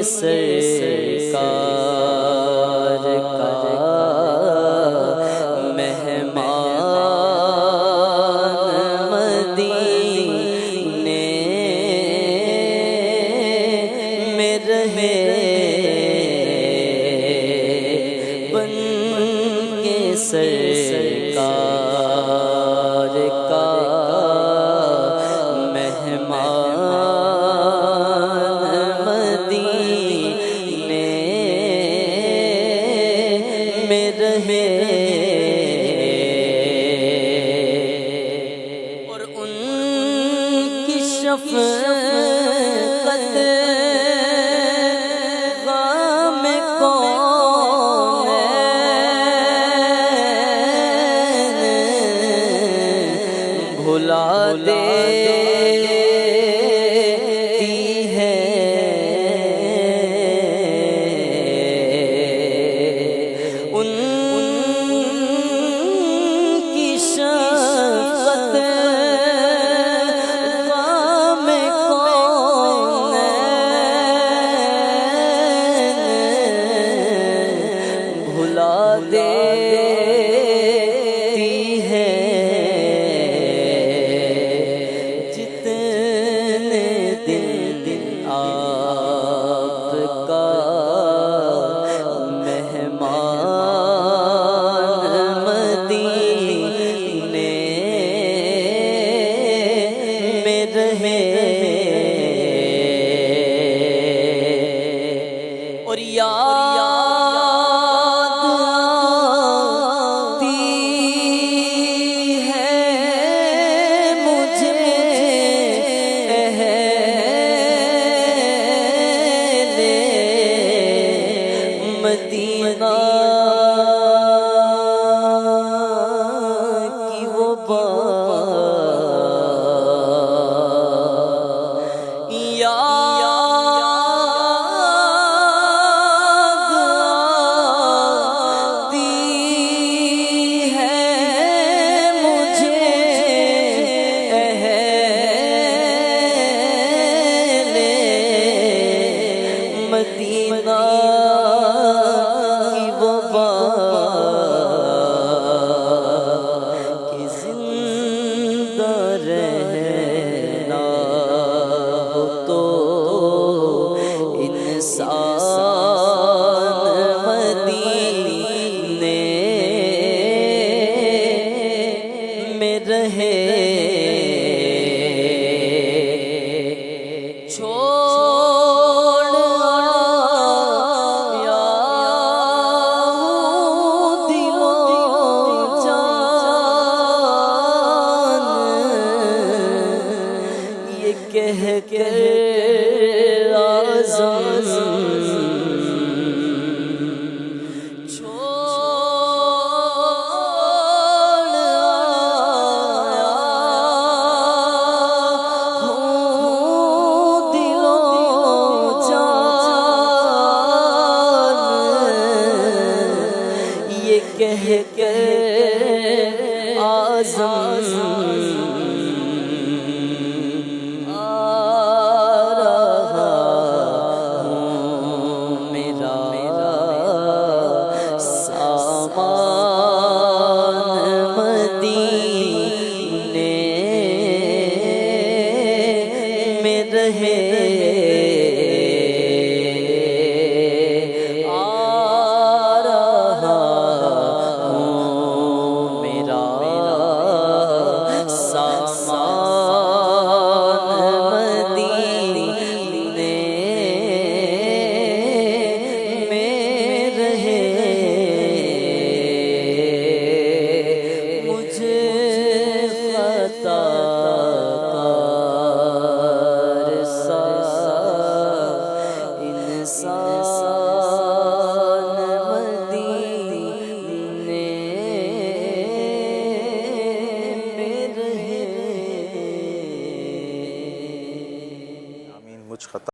सरकार का मेहमान मदीने में रहे बन के सरकार का मेहमान मदीने में रहे और उनकी शफ़क़त ग़म कौन भुला देती है उनकी शफ़क़त ग़म कौन भुला देती है आपका मेहमान मदीने में रहे और याद आती है मुझे मदीना की वो बात याद आती है मुझे मदीना कि जिंदा रहना हो तो इंसान मदीने में रहे कह के आज़म छोड़ आया हूँ दिलो जान ये कह